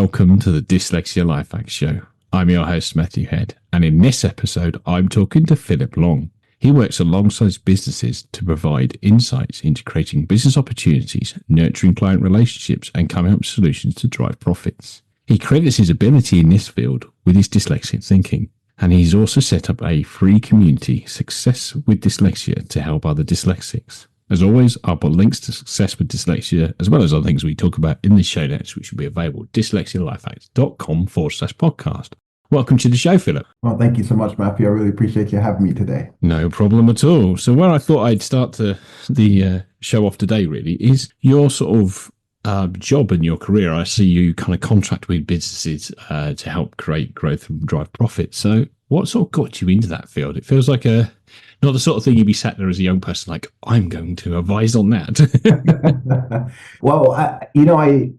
Welcome to the Dyslexia Life Hack Show. I'm your host, Matthew Head, and in this episode, I'm talking to Philip Long. He works alongside businesses to provide insights into creating business opportunities, nurturing client relationships, and coming up with solutions to drive profits. He credits his ability in this field with his dyslexic thinking, and he's also set up a free community, Success with Dyslexia, to help other dyslexics. As always, I'll put links to Success with Dyslexia, as well as other things we talk about in the show notes, which will be available at dyslexialifehacks.com/podcast. Welcome to the show, Philip. Well, thank you so much, Matthew. I really appreciate you having me today. No problem at all. So where I thought I'd start the show off today, really, is your sort of job and your career. I see you kind of contract with businesses to help create growth and drive profit. So what sort of got you into that field? It feels like not the sort of thing you'd be sat there as a young person like, I'm going to advise on that. Well,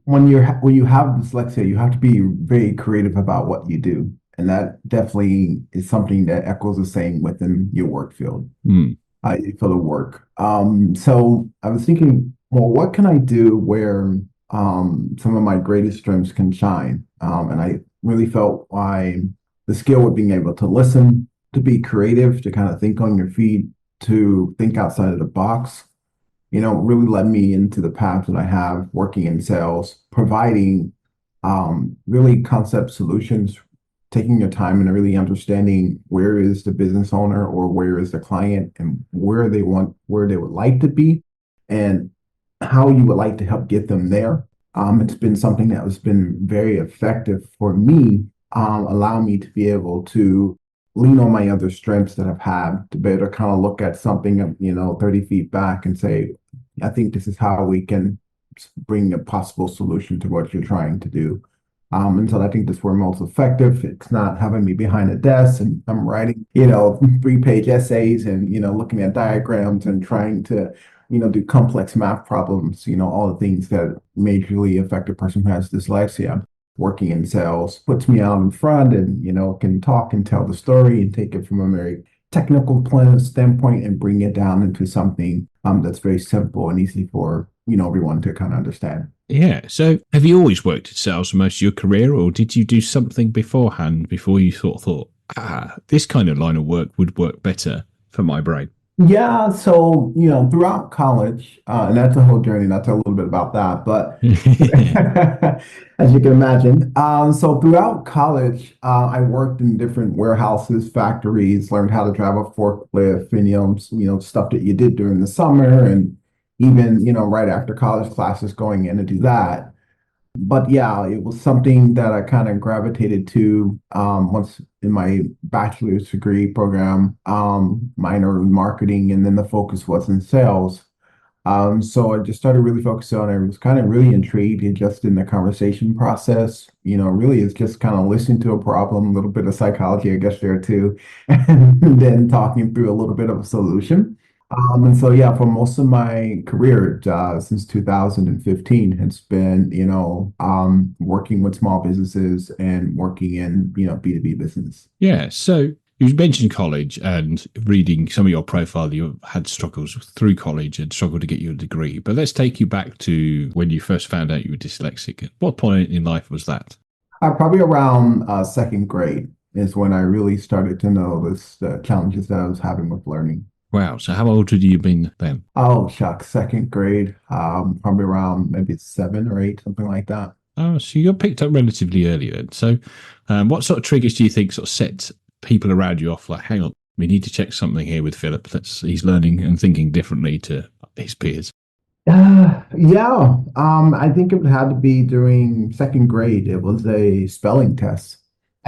when you have dyslexia, you have to be very creative about what you do. And that definitely is something that echoes the same within your work field, for the work. So I was thinking, well, what can I do where some of my greatest strengths can shine? And I really felt the skill of being able to listen, to be creative, to kind of think on your feet, to think outside of the box, really led me into the path that I have working in sales, providing really concept solutions, taking your time and really understanding where is the business owner or where is the client and where they would like to be and how you would like to help get them there. It's been something that has been very effective for me, allow me to be able to lean on my other strengths that I've had to be able to kind of look at something, 30 feet back and say, I think this is how we can bring a possible solution to what you're trying to do. And so I think that's where most effective. It's not having me behind a desk and I'm writing, 3-page essays and, looking at diagrams and trying to, do complex math problems, all the things that majorly affect a person who has dyslexia. Working in sales puts me out in front and, can talk and tell the story and take it from a very technical standpoint and bring it down into something that's very simple and easy for, everyone to kind of understand. Yeah. So have you always worked in sales for most of your career, or did you do something beforehand before you thought, this kind of line of work would work better for my brain? Yeah, so, throughout college, and that's a whole journey, and I'll tell a little bit about that, but as you can imagine. So throughout college, I worked in different warehouses, factories, learned how to drive a forklift and, stuff that you did during the summer and even, right after college classes going in to do that. But yeah, it was something that I kind of gravitated to once in my bachelor's degree program, minor in marketing, and then the focus was in sales. So I just started really focusing on it. I was kind of really intrigued just in the conversation process. Really it's just kind of listening to a problem, a little bit of psychology, I guess, there too, and then talking through a little bit of a solution. And so, yeah, for most of my career, since 2015, it's been, working with small businesses and working in, B2B business. Yeah. So you mentioned college and reading some of your profile, you had struggles through college and struggled to get your degree. But let's take you back to when you first found out you were dyslexic. At what point in life was that? Probably around second grade is when I really started to notice the challenges that I was having with learning. Wow. So how old had you been then? Oh, shucks. Second grade, probably around maybe 7 or 8, something like that. Oh, so you got picked up relatively early then. So what sort of triggers do you think sort of set people around you off like, hang on, we need to check something here with Philip. He's learning and thinking differently to his peers? Yeah. I think it had to be during second grade. It was a spelling test.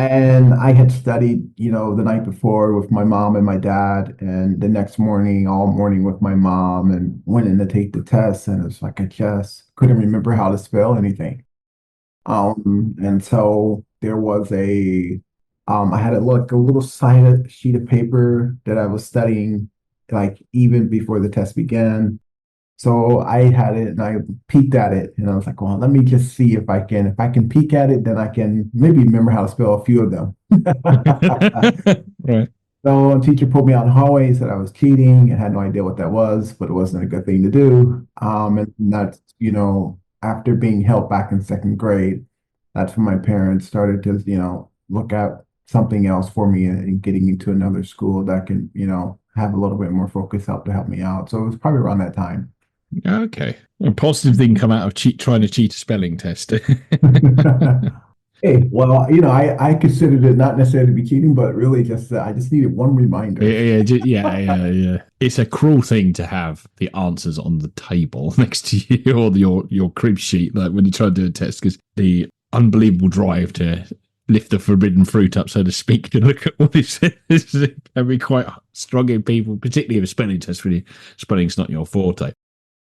And I had studied, the night before with my mom and my dad, and the next morning, all morning with my mom, and went in to take the test. And it's like I just couldn't remember how to spell anything. And so there was I had like a little sheet of paper that I was studying, like even before the test began. So I had it and I peeked at it and I was like, well, let me just see if I can peek at it, then I can maybe remember how to spell a few of them. Right. So a teacher pulled me out in the hallway, said I was cheating and had no idea what that was, but it wasn't a good thing to do. And that's, after being held back in second grade, that's when my parents started to, look at something else for me and getting into another school that can, have a little bit more focus to help me out. So it was probably around that time. Okay. A positive thing come out of trying to cheat a spelling test. Hey, well, I considered it not necessarily to be cheating, but really just I just needed one reminder. Yeah. It's a cruel thing to have the answers on the table next to you or your crib sheet, like when you try to do a test, because the unbelievable drive to lift the forbidden fruit up, so to speak, to look at what it says can be quite strong in people, particularly if a spelling test, really spelling's not your forte.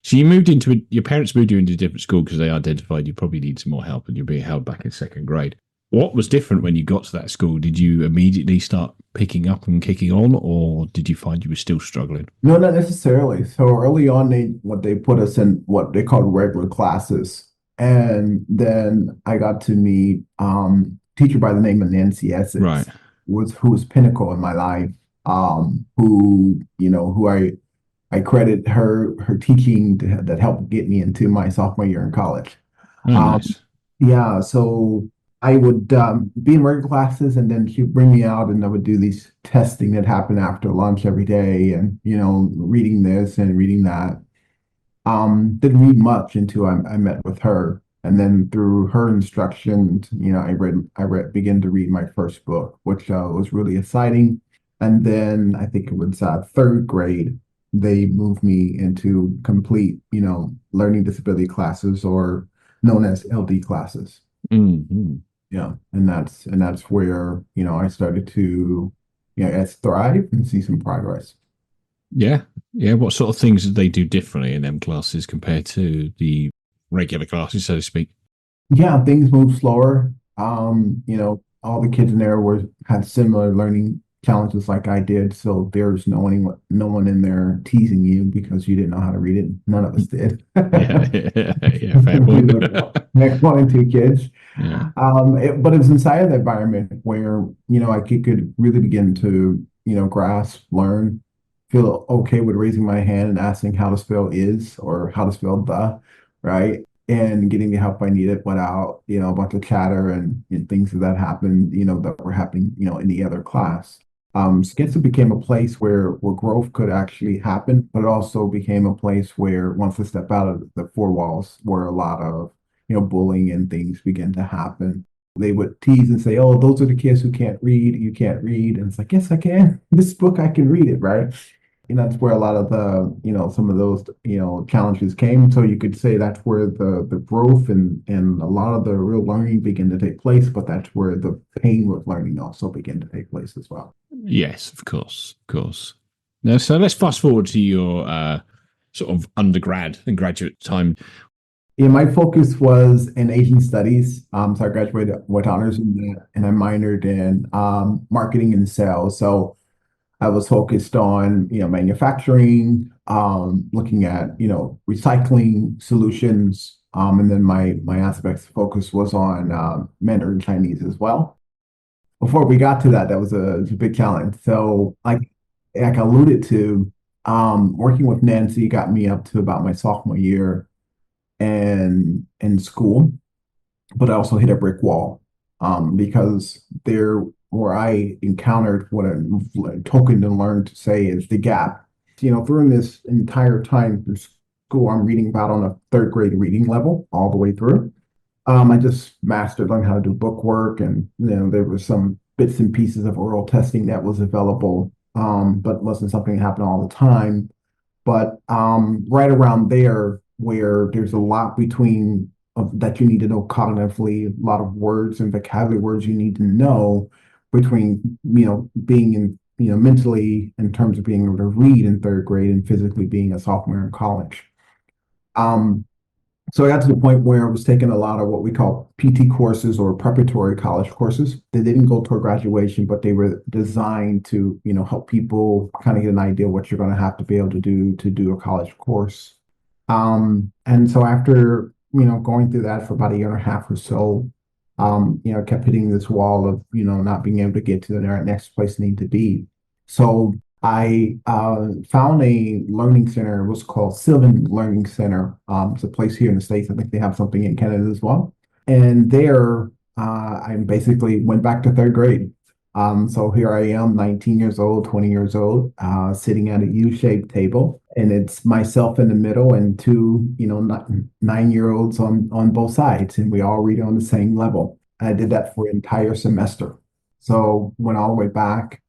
So your parents moved you into a different school because they identified you probably need some more help and you're being held back in second grade. What was different when you got to that school? Did you immediately start picking up and kicking on, or did you find you were still struggling? No, not necessarily. So early on, they put us in what they called regular classes, and then I got to meet teacher by the name of Nancy Right. Essex, who was pinnacle in my life. Who I credit her teaching that helped get me into my sophomore year in college. Oh, Um, nice. yeah, so I would be in regular classes, and then she'd bring me out, and I would do these testing that happened after lunch every day, and reading this and reading that. Didn't read much until I met with her, and then through her instructions, began to read my first book, which was really exciting. And then I think it was third grade, they moved me into complete, learning disability classes, or known as LD classes. Hmm. Yeah, and that's where I started to thrive and see some progress. Yeah. Yeah. What sort of things did they do differently in them classes compared to the regular classes, so to speak? Yeah, things move slower. All the kids in there had similar learning challenges like I did, so there's no one in there teasing you because you didn't know how to read it. None of us did. Yeah. Yeah. Fair We point. were next one and two kids. Yeah. But it was inside of the environment where, I could really begin to, grasp, learn, feel okay with raising my hand and asking how to spell is or how to spell the, right? And getting the help I needed without, a bunch of chatter and things that happened, that were happening, in the other class. Sketsa became a place where growth could actually happen, but it also became a place where once I step out of the four walls, where a lot of bullying and things began to happen. They would tease and say, "Oh, those are the kids who can't read. You can't read." And it's like, "Yes, I can. This book, I can read it, right?" And that's where a lot of some of those, challenges came. So you could say that's where the growth and a lot of the real learning began to take place, but that's where the pain with learning also began to take place as well. Yes, of course. Of course. Now, so let's fast forward to your sort of undergrad and graduate time. Yeah, my focus was in Asian studies. So I graduated with honors in that, and I minored in marketing and sales. So I was focused on, manufacturing, looking at, recycling solutions. And then my aspects of focus was on Mandarin Chinese as well. Before we got to that, that was a big challenge. So like I alluded to, working with Nancy got me up to about my sophomore year and in school, but I also hit a brick wall because there where I encountered what a token and learned to say is the gap. During this entire time through school, I'm reading about on a third grade reading level all the way through. I just mastered learning how to do book work, and there was some bits and pieces of oral testing that was available, but wasn't something that happened all the time. But right around there, where there's a lot between that you need to know cognitively, a lot of words and vocabulary words you need to know between being in mentally in terms of being able to read in third grade and physically being a sophomore in college. Um, so I got to the point where I was taking a lot of what we call PT courses or preparatory college courses. They didn't go toward graduation, but they were designed to, help people kind of get an idea what you're going to have to be able to do a college course. And so after, going through that for about a year and a half or so, kept hitting this wall of, not being able to get to the next place I need to be. So I found a learning center. It was called Sylvan Learning Center. It's a place here in the States. I think they have something in Canada as well. And there, I basically went back to third grade. So here I am, 19 years old, 20 years old, sitting at a U-shaped table, and it's myself in the middle and two, 9-year-olds on both sides, and we all read on the same level. I did that for an entire semester. So went all the way back.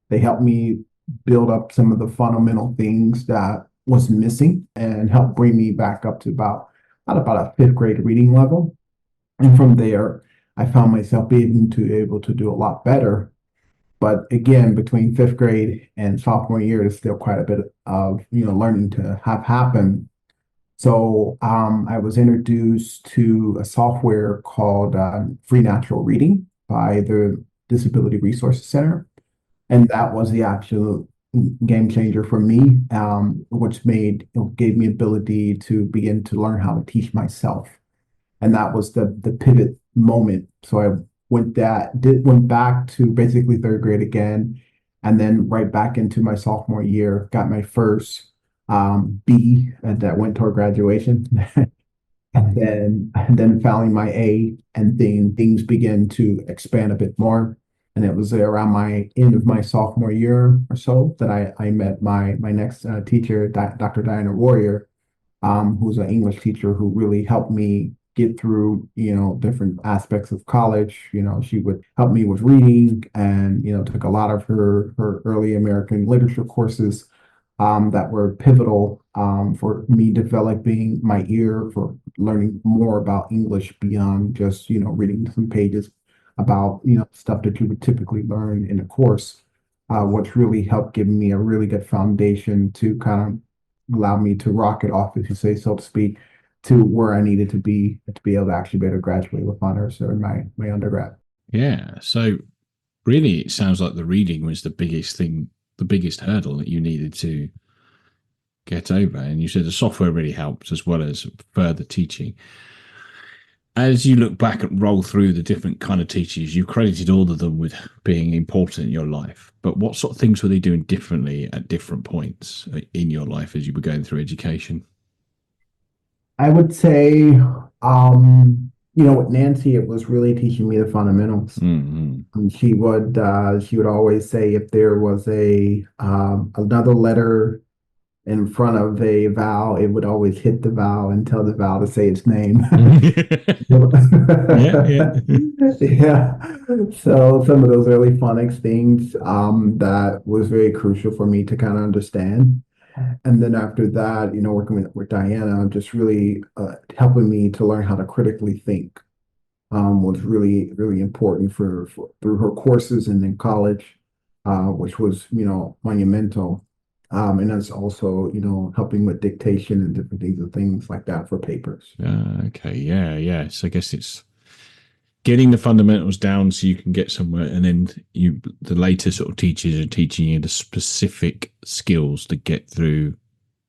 They helped me build up some of the fundamental things that was missing and helped bring me back up to about a fifth grade reading level. And from there, I found myself being able to do a lot better. But again, between fifth grade and sophomore year, there's still quite a bit of learning to have happen. So I was introduced to a software called Free Natural Reading by the Disability Resource Center. And that was the absolute game changer for me, which gave me ability to begin to learn how to teach myself. And that was the pivot moment. So I went back to basically third grade again, and then right back into my sophomore year, got my first B that went toward graduation. And then finally my A, and then things began to expand a bit more. And it was around my end of my sophomore year or so that I met my next teacher, Dr. Diana Warrior, who's an English teacher who really helped me get through, different aspects of college. She would help me with reading and, took a lot of her early American literature courses that were pivotal for me developing my ear for learning more about English beyond just, reading some pages about, stuff that you would typically learn in a course, which really helped give me a really good foundation to kind of allow me to rock it off, if you say so to speak, to where I needed to be able to actually be able to graduate with honors or my undergrad. Yeah. So really, it sounds like the reading was the biggest thing, the biggest hurdle that you needed to get over. And you said the software really helped as well as further teaching. As you look back and roll through the different kind of teachers, you credited all of them with being important in your life. But what sort of things were they doing differently at different points in your life as you were going through education? I would say, with Nancy, it was really teaching me the fundamentals. Mm-hmm. And she would always say if there was another letter in front of a vowel, it would always hit the vowel and tell the vowel to say its name. Yeah, yeah. Yeah. So some of those early phonics things that was very crucial for me to kind of understand. And then after that, working with Diana, just really helping me to learn how to critically think was really, really important for through her courses and in college, which was, monumental. And that's also, helping with dictation and different things like that for papers. Okay, yeah, yeah. So I guess it's getting the fundamentals down so you can get somewhere, and then the later sort of teachers are teaching you the specific skills to get through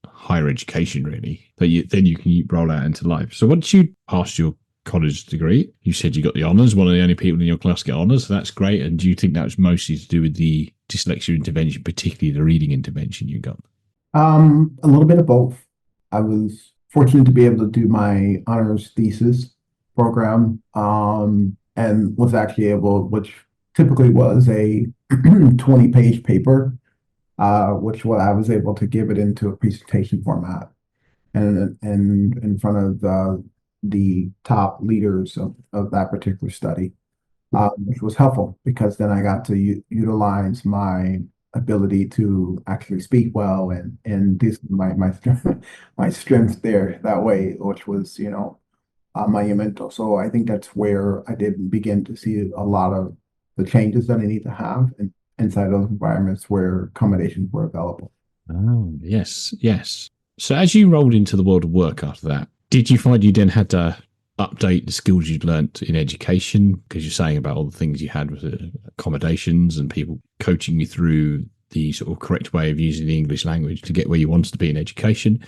higher education, really, that then you can roll out into life. So once you passed your college degree, you said you got the honours, one of the only people in your class get honours, so that's great. And do you think that was mostly to do with the dyslexia intervention, particularly the reading intervention you got? A little bit of both. I was fortunate to be able to do my honors thesis program, and was actually able, which typically was a 20-page paper, which what I was able to give it into a presentation format and in front of the top leaders of that particular study, which was helpful because then I got to utilize my ability to actually speak well and this my my strength there that way, which was monumental. So I think that's where I did begin to see a lot of the changes that I need to have inside those environments where accommodations were available. Oh, yes, yes. So as you rolled into the world of work after that, did you find you then had to update the skills you'd learnt in education? Because you're saying about all the things you had with accommodations and people coaching you through the sort of correct way of using the English language to get where you wanted to be in education.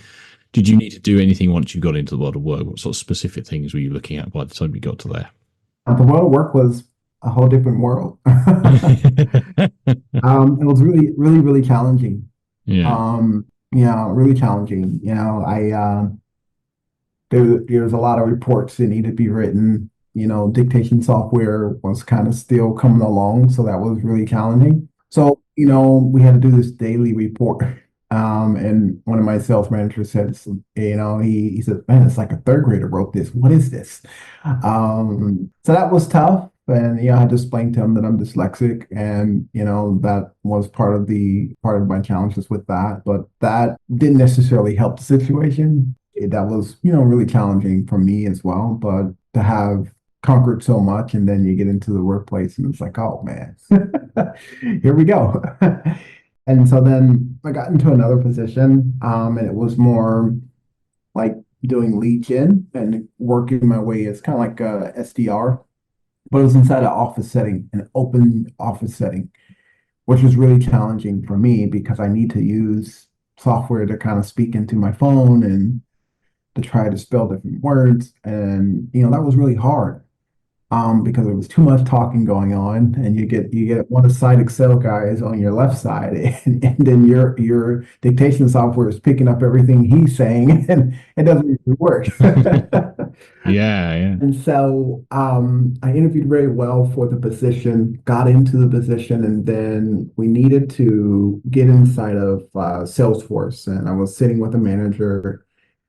Did you need to do anything once you got into the world of work? What sort of specific things were you looking at by the time you got to there? The world of work was a whole different world. It was really, really, really challenging. Yeah. Yeah, really challenging. I there was a lot of reports that needed to be written. dictation software was kind of still coming along, so that was really challenging. So, we had to do this daily report. And one of my sales managers said, he said, man, it's like a third grader wrote this. What is this? So that was tough. And I had to explain to him that I'm dyslexic, and that was part of my challenges with that. But that didn't necessarily help the situation. That was really challenging for me as well. But to have conquered so much, and then you get into the workplace, and it's like, oh man, here we go. And so then I got into another position, and it was more like doing lead gen and working my way. It's kind of like a SDR, but it was inside an office setting, an open office setting, which was really challenging for me because I need to use software to kind of speak into my phone and to try to spell different words. And, that was really hard, because there was too much talking going on, and you get one of the side Excel guys on your left side, and then your dictation software is picking up everything he's saying, and it doesn't really work. Yeah, yeah. And so I interviewed very well for the position, got into the position, and then we needed to get inside of Salesforce. And I was sitting with a manager,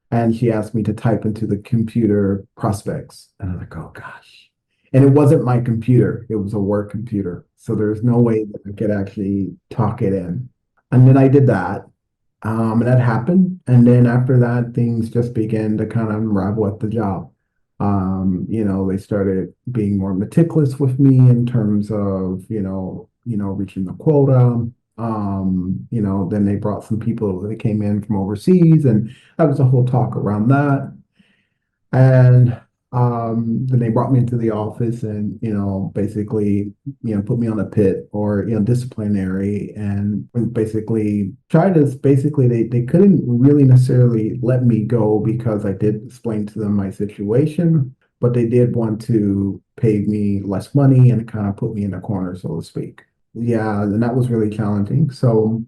and she asked me to type into the computer prospects. And I was like, oh gosh. And it wasn't my computer, it was a work computer. So there's no way that I could actually talk it in. And then I did that. And that happened. And then after that, things just began to kind of unravel at the job. They started being more meticulous with me in terms of, reaching the quota. Then they brought some people that came in from overseas, and that was a whole talk around that. And then they brought me into the office and, basically, put me on a pit or, disciplinary, and basically they couldn't really necessarily let me go because I did explain to them my situation, but they did want to pay me less money and kind of put me in a corner, so to speak. Yeah, and that was really challenging. So,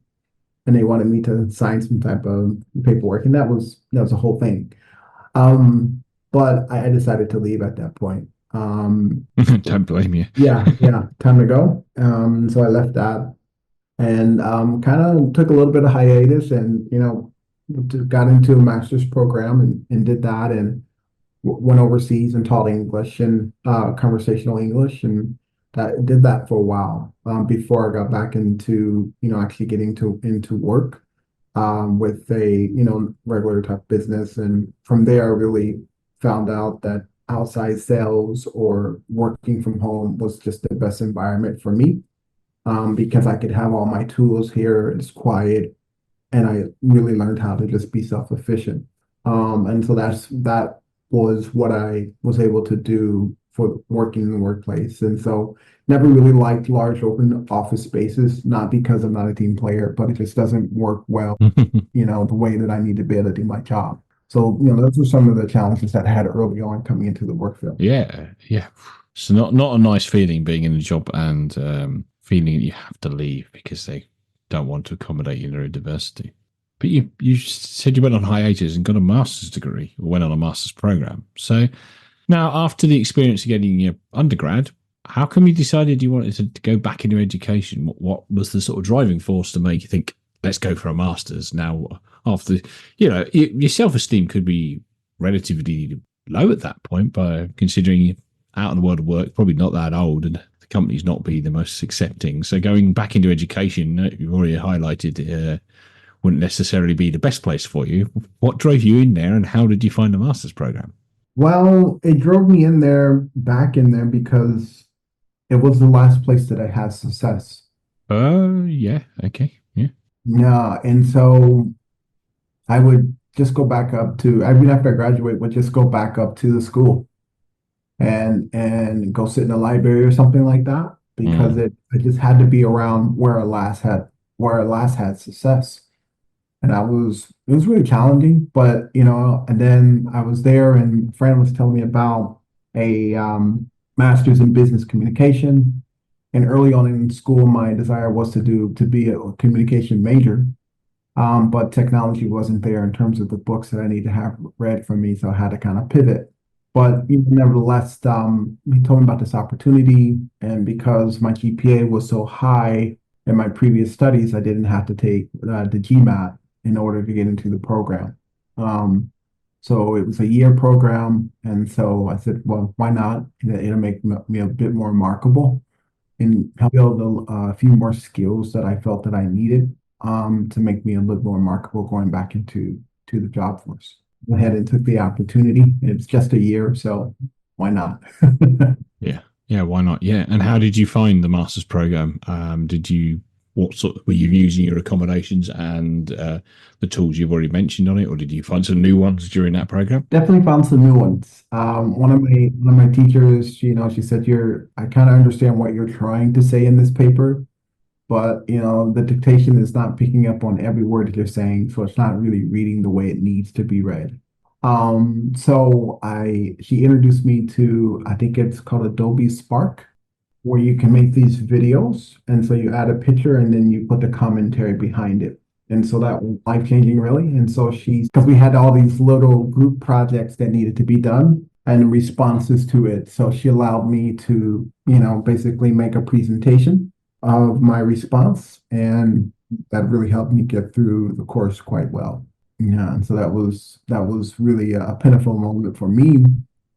and they wanted me to sign some type of paperwork, and that was a whole thing. Um, but I decided to leave at that point. Don't blame you. Yeah, time to go. So I left that, and kind of took a little bit of hiatus, and got into a master's program, and did that, and went overseas and taught English and conversational English, and that did that for a while, before I got back into actually getting into work, with a regular type business. And from there, I really found out that outside sales or working from home was just the best environment for me, because I could have all my tools here. It's quiet, and I really learned how to just be self-efficient. And so that was what I was able to do for working in the workplace. And so never really liked large open office spaces, not because I'm not a team player, but it just doesn't work well, the way that I need to be able to do my job. So, those were some of the challenges that I had early on coming into the work field. Yeah, yeah. So not a nice feeling being in a job and feeling that you have to leave because they don't want to accommodate your neurodiversity. But you said you went on hiatus and got a master's degree, or went on a master's program. So now, after the experience of getting your undergrad, how come you decided you wanted to go back into education? What was the sort of driving force to make you think, let's go for a master's now? After, your self-esteem could be relatively low at that point, by considering you're out in the world of work, probably not that old, and the company's not be the most accepting. So going back into education, you've already highlighted, wouldn't necessarily be the best place for you. What drove you in there, and how did you find the master's program? Well, it drove me back in there, because it was the last place that I had success. Yeah, okay, yeah. Yeah, and so I would just go back up to, I mean, after I graduate, would just go back up to the school and go sit in the library or something like that, because it just had to be around where I last had success. And it was really challenging, but and then I was there, and a friend was telling me about a master's in business communication. And early on in school, my desire was to be a communication major. But technology wasn't there in terms of the books that I need to have read for me. So I had to kind of pivot. But nevertheless, he told me about this opportunity, and because my GPA was so high in my previous studies, I didn't have to take the GMAT in order to get into the program. Um, so it was a year program, and so I said, well, why not? It'll make me a bit more remarkable and help build a few more skills that I felt that I needed to make me a little more remarkable going back into the job force. Went ahead and took the opportunity. It's just a year, so why not? Yeah. Yeah, why not? Yeah. And how did you find the master's program? What sort were you using your accommodations and the tools you've already mentioned on it, or did you find some new ones during that program? Definitely found some new ones. One of my teachers, she said, I kind of understand what you're trying to say in this paper, but the dictation is not picking up on every word that you're saying, so it's not really reading the way it needs to be read. So she introduced me to, I think it's called Adobe Spark, where you can make these videos, and so you add a picture and then you put the commentary behind it. And so that was life changing, really. And so because we had all these little group projects that needed to be done and responses to it. So she allowed me to, basically make a presentation of my response. And that really helped me get through the course quite well. Yeah. And so that was really a pivotal moment for me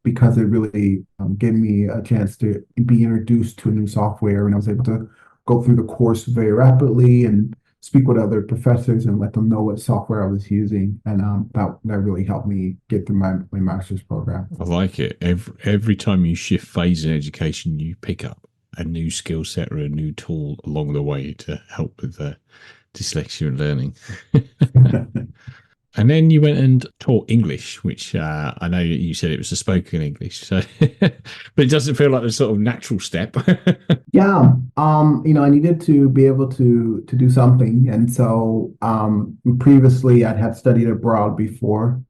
because it really gave me a chance to be introduced to new software, and I was able to go through the course very rapidly and speak with other professors and let them know what software I was using, and that really helped me get through my master's program. I like it. Every time you shift phase in education, you pick up a new skill set or a new tool along the way to help with dyslexia and learning. And then you went and taught English, which I know you said it was a spoken English, so but it doesn't feel like a sort of natural step. Yeah, I needed to be able to do something, and so previously I had studied abroad before,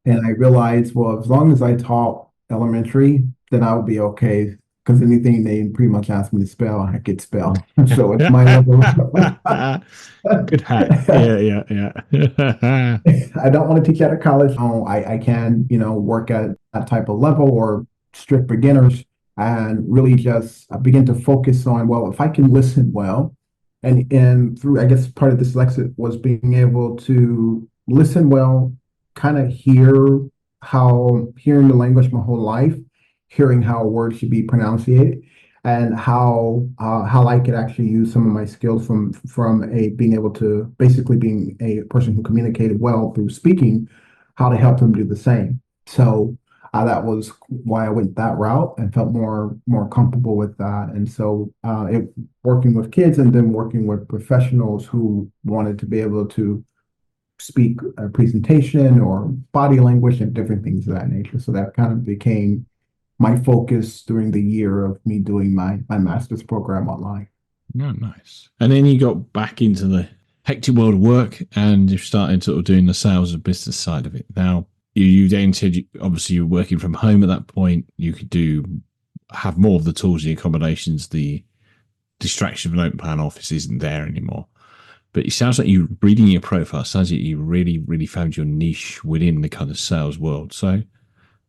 and I realized, well, as long as I taught elementary, then I would be okay. Because anything they pretty much ask me to spell, I could spell. So it's my level. Good hack. Yeah, yeah, yeah. I don't want to teach at a college. No, I can, work at that type of level or strict beginners and really just begin to focus on, well, if I can listen well, and through, I guess part of dyslexic was being able to listen well, kind of hearing the language my whole life, hearing how a word should be pronunciated, and how I could actually use some of my skills from a being able to basically being a person who communicated well through speaking, how to help them do the same. So that was why I went that route and felt more comfortable with that. And so working with kids and then working with professionals who wanted to be able to speak a presentation or body language and different things of that nature. So that kind of became my focus during the year of me doing my master's program online. Oh, nice. And then you got back into the hectic world of work and you started sort of doing the sales and business side of it. Now, you then said, obviously, you were working from home at that point. You could have more of the tools, the accommodations, the distraction of an open plan office isn't there anymore. But it sounds like you reading your profile, sounds like you really, really found your niche within the kind of sales world. So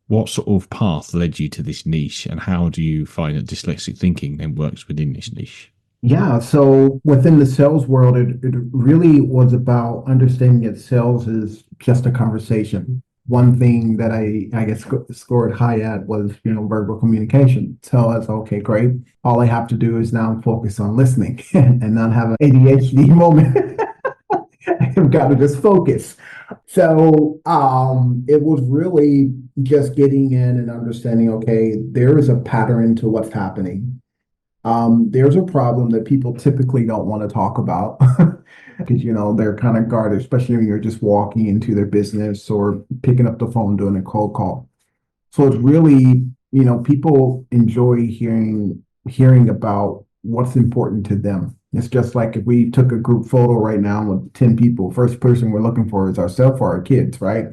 what sort of path led you to this niche, and how do you find that dyslexic thinking then works within this niche? Yeah, so within the sales world, it really was about understanding that sales is just a conversation. One thing that I guess scored high at was, verbal communication. So I was okay, great. All I have to do is now focus on listening and not have an ADHD moment. I've got to just focus. So it was really just getting in and understanding, okay, there is a pattern to what's happening. There's a problem that people typically don't want to talk about because, they're kind of guarded, especially when you're just walking into their business or picking up the phone doing a cold call. So it's really, people enjoy hearing about what's important to them. It's just like if we took a group photo right now with 10 people, first person we're looking for is ourselves or our kids, right?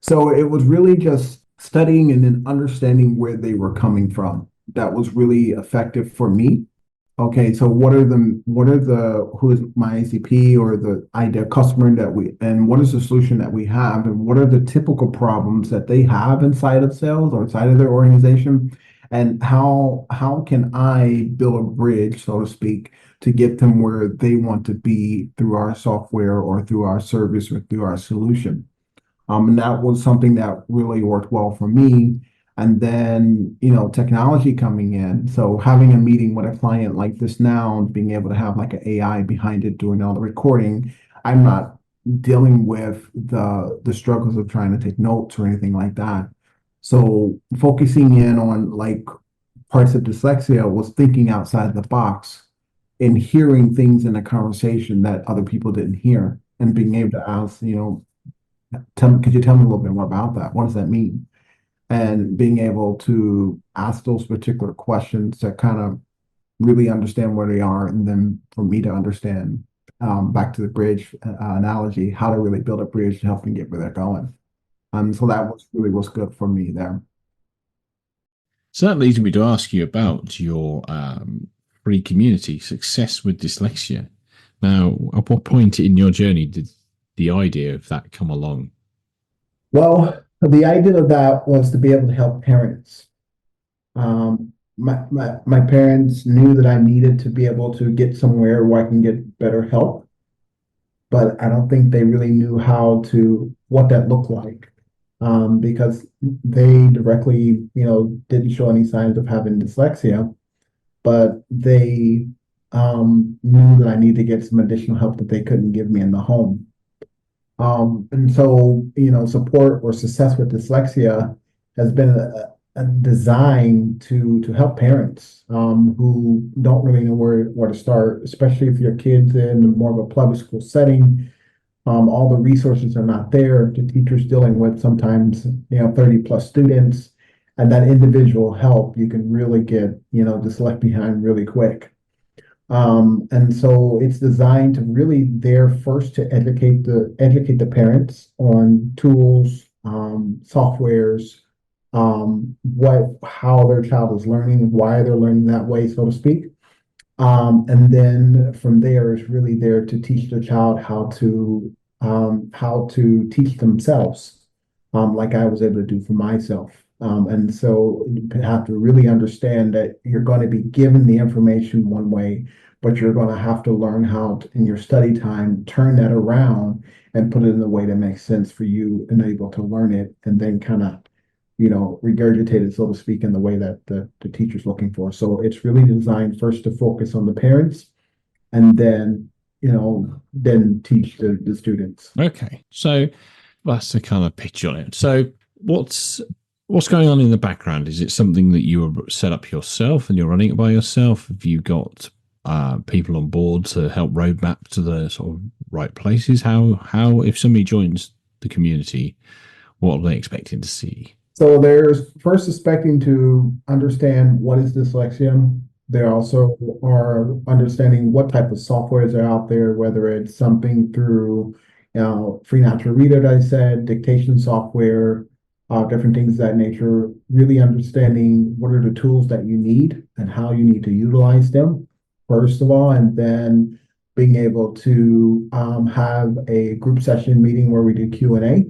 So it was really just studying and then understanding where they were coming from. That was really effective for me. Okay, so who is my ACP or the ideal customer and what is the solution that we have, and what are the typical problems that they have inside of sales or inside of their organization, and how can I build a bridge, so to speak, to get them where they want to be through our software or through our service or through our solution. And that was something that really worked well for me. And then, technology coming in. So having a meeting with a client like this now, and being able to have like an AI behind it doing all the recording, I'm not dealing with the struggles of trying to take notes or anything like that. So focusing in on like parts of dyslexia was thinking outside the box and hearing things in a conversation that other people didn't hear and being able to ask, could you tell me a little bit more about that? What does that mean? And being able to ask those particular questions to kind of really understand where they are, and then for me to understand, back to the bridge analogy, how to really build a bridge to help them get where they're going. So that was really what's good for me there. So that leads me to ask you about your free community, Success with Dyslexia. Now, at what point in your journey did the idea of that come along? Well, the idea of that was to be able to help parents. My parents knew that I needed to be able to get somewhere where I can get better help, but I don't think they really knew what that looked like, because they directly, didn't show any signs of having dyslexia, but they knew that I needed to get some additional help that they couldn't give me in the home. And so, support or success with dyslexia has been a design to help parents who don't really know where to start, especially if your kid's in more of a public school setting. All the resources are not there. The teacher's dealing with sometimes, 30 plus students, and that individual help, you can really get, just left behind really quick. And so it's designed to really there first to educate the parents on tools, softwares, how their child is learning, why they're learning that way, so to speak. And then from there is really there to teach the child how to teach themselves, like I was able to do for myself. And so you have to really understand that you're going to be given the information one way, but you're going to have to learn how to, in your study time, turn that around and put it in a way that makes sense for you and able to learn it, and then kind of, regurgitate it, so to speak, in the way that the teacher's looking for. So it's really designed first to focus on the parents, and then teach the students. Okay, so that's the kind of pitch on it. So what's going on in the background? Is it something that you set up yourself and you're running it by yourself? Have you got people on board to help roadmap to the sort of right places? How if somebody joins the community, what are they expecting to see? So they're first expecting to understand what is dyslexia. They also are understanding what type of softwares are out there, whether it's something through, free natural reader that I said, dictation software, different things of that nature, really understanding what are the tools that you need and how you need to utilize them, first of all, and then being able to have a group session meeting where we do Q&A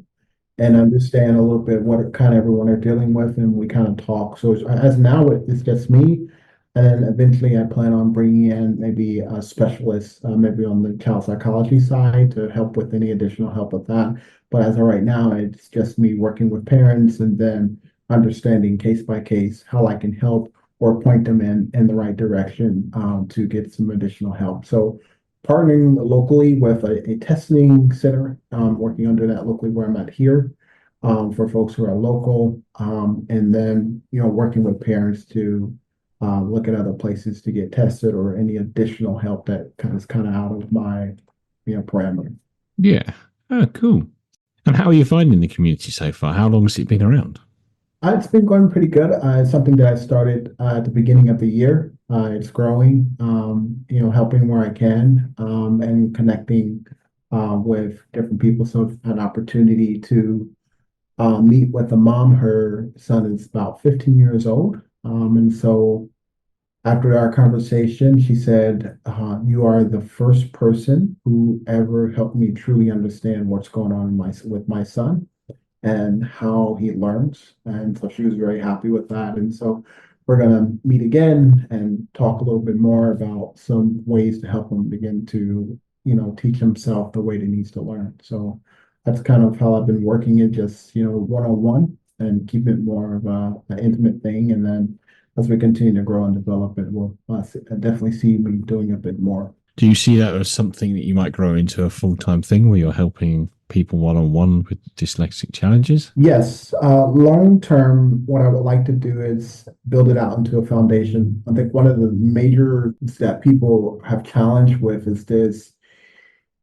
and understand a little bit what kind of everyone are dealing with, and we kind of talk. So as now it's just me, and then eventually I plan on bringing in maybe a specialist, maybe on the child psychology side to help with any additional help with that. But as of right now, it's just me working with parents and then understanding case by case how I can help or point them in the right direction, to get some additional help. So partnering locally with a testing center, working under that locally where I'm at here, for folks who are local, and then, working with parents to look at other places to get tested or any additional help that is kind of out of my, parameter. Yeah. Oh, cool. And how are you finding the community so far? How long has it been around? It's been going pretty good. It's something that I started at the beginning of the year. It's growing, helping where I can, and connecting with different people. So I've had an opportunity to meet with a mom. Her son is about 15 years old. And so After our conversation, she said, "You are the first person who ever helped me truly understand what's going on with my son and how he learns." And so she was very happy with that. And so we're going to meet again and talk a little bit more about some ways to help him begin to, teach himself the way that he needs to learn. So that's kind of how I've been working it, just, one-on-one, and keep it more of an intimate thing. And then as we continue to grow and develop it, we'll definitely see me doing a bit more. Do you see that as something that you might grow into a full-time thing where you're helping people one-on-one with dyslexic challenges? Yes, long term, what I would like to do is build it out into a foundation. I think one of the major that people have challenged with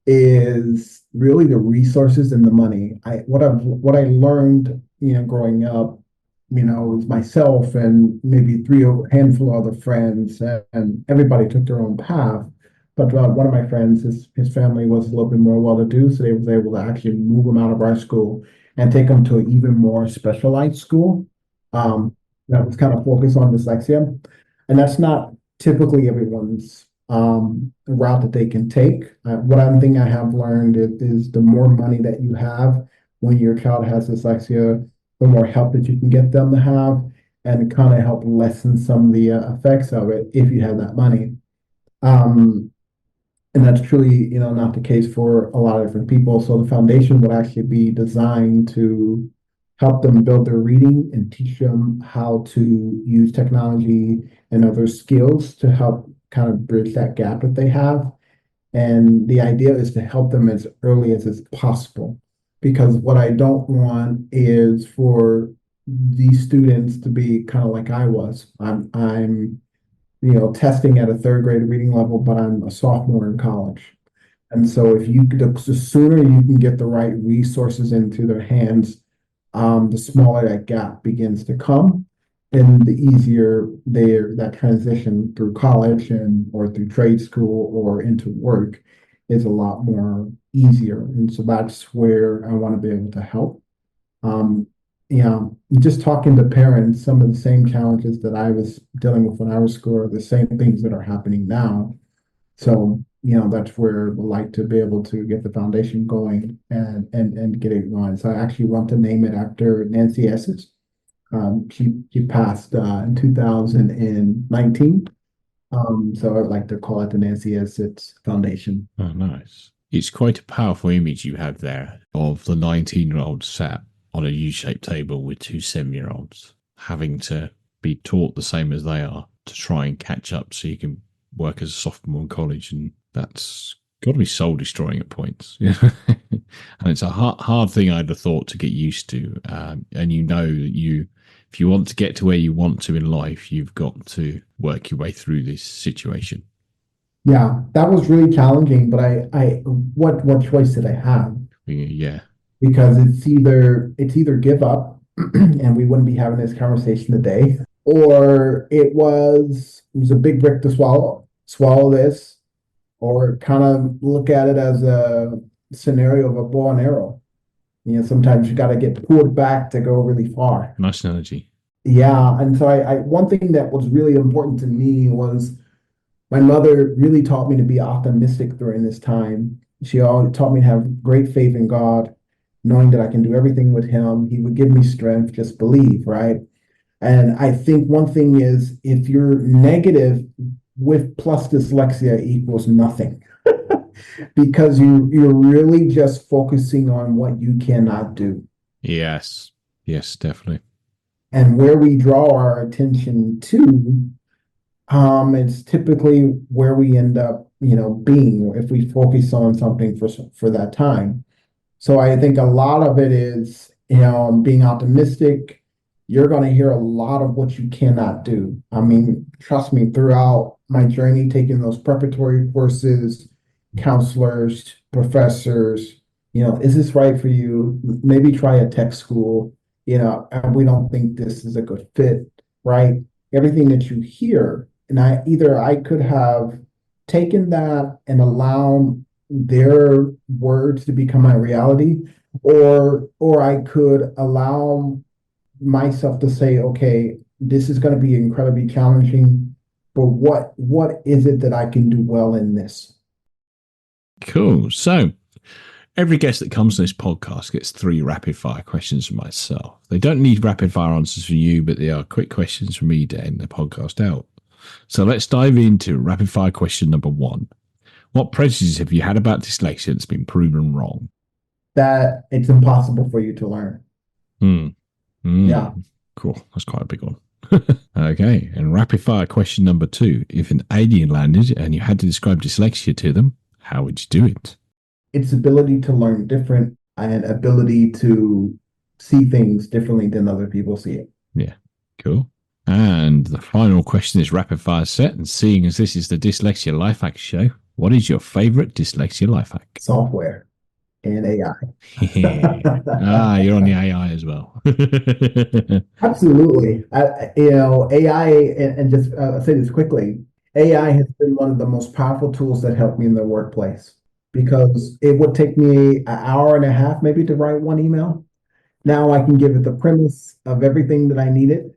is really the resources and the money. What I learned, growing up, was myself and maybe a handful of other friends, and everybody took their own path. But one of my friends, his family was a little bit more well-to-do, so they was able to actually move him out of our school and take him to an even more specialized school that was kind of focused on dyslexia. And that's not typically everyone's route that they can take. One thing I have learned is the more money that you have when your child has dyslexia, the more help that you can get them to have, and kind of help lessen some of the effects of it if you have that money. Um, and that's truly, not the case for a lot of different people. So the foundation would actually be designed to help them build their reading and teach them how to use technology and other skills to help kind of bridge that gap that they have. And the idea is to help them as early as it's possible. Because what I don't want is for these students to be kind of like I was. I'm testing at a third grade reading level, but I'm a sophomore in college. And so the sooner you can get the right resources into their hands, the smaller that gap begins to come, and the easier that transition through college or through trade school or into work is a lot more easier. And so that's where I want to be able to help. Um, just talking to parents, some of the same challenges that I was dealing with when I was school are the same things that are happening now. So, that's where we'd like to be able to get the foundation going and get it going. So I actually want to name it after Nancy Esses. She passed in 2019. So I'd like to call it the Nancy Esses Foundation. Oh, nice. It's quite a powerful image you have there of the 19-year-old sat on a U-shaped table with two 7-year-olds having to be taught the same as they are to try and catch up so you can work as a sophomore in college. And that's got to be soul destroying at points. And it's a hard thing I'd have thought to get used to. And that if you want to get to where you want to in life, you've got to work your way through this situation. Yeah, that was really challenging, but what choice did I have? Yeah. Because it's either give up and we wouldn't be having this conversation today, or it was a big brick to swallow this, or kind of look at it as a scenario of a bow and arrow. Sometimes you got to get pulled back to go really far. Nice analogy. Yeah, and so I one thing that was really important to me was my mother really taught me to be optimistic during this time. She always taught me to have great faith in God, knowing that I can do everything with Him. He would give me strength, just believe, right? And I think one thing is if you're negative with plus dyslexia equals nothing because you're really just focusing on what you cannot do. Yes. Yes, definitely. And where we draw our attention to, it's typically where we end up, being if we focus on something for that time. So I think a lot of it is, being optimistic. You're going to hear a lot of what you cannot do. I mean, trust me, throughout my journey, taking those preparatory courses, counselors, professors, is this right for you? Maybe try a tech school, and we don't think this is a good fit, right? Everything that you hear, and I could have taken that and allowed their words to become my reality, or I could allow myself to say, okay, this is going to be incredibly challenging. but what is it that I can do well in this? Cool. So every guest that comes on this podcast gets 3 rapid fire questions from myself. They don't need rapid fire answers from you, but they are quick questions from me to end the podcast out. So let's dive into rapid fire question number 1. What prejudices have you had about dyslexia that's been proven wrong? That it's impossible for you to learn. Yeah. Cool. That's quite a big one. Okay. And rapid fire question number 2. If an alien landed and you had to describe dyslexia to them, how would you do it? Its ability to learn different and ability to see things differently than other people see it. Yeah. Cool. And the final question is rapid fire set. And seeing as this is the Dyslexia Life Hack Show, what is your favorite dyslexia life hack? Software and AI. You're on the AI as well. Absolutely. AI, and just I'll say this quickly, AI has been one of the most powerful tools that helped me in the workplace because it would take me an hour and a half maybe to write one email. Now I can give it the premise of everything that I needed,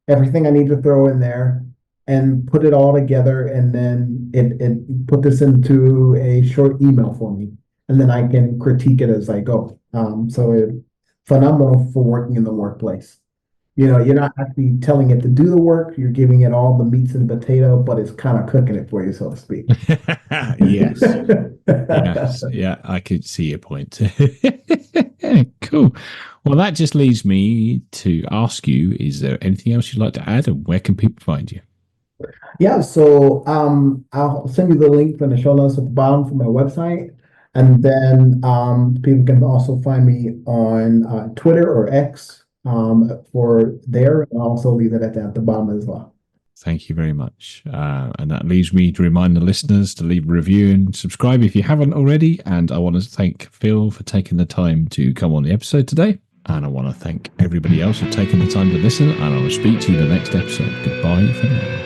everything I need to throw in there, and put it all together, and then it put this into a short email for me, and then I can critique it as I go. Phenomenal for working in the workplace. You're not actually telling it to do the work, you're giving it all the meats and potato, but it's kind of cooking it for you, so to speak. Yes. Yes. Yeah, I could see your point. Cool. Well, that just leaves me to ask you, is there anything else you'd like to add, and where can people find you? Yeah, so I'll send you the link from the show notes at the bottom for my website. And then people can also find me on Twitter or X for there. And I'll also leave it at the bottom as well. Thank you very much. And that leaves me to remind the listeners to leave a review and subscribe if you haven't already. And I want to thank Phil for taking the time to come on the episode today. And I want to thank everybody else for taking the time to listen. And I will speak to you in the next episode. Goodbye for now.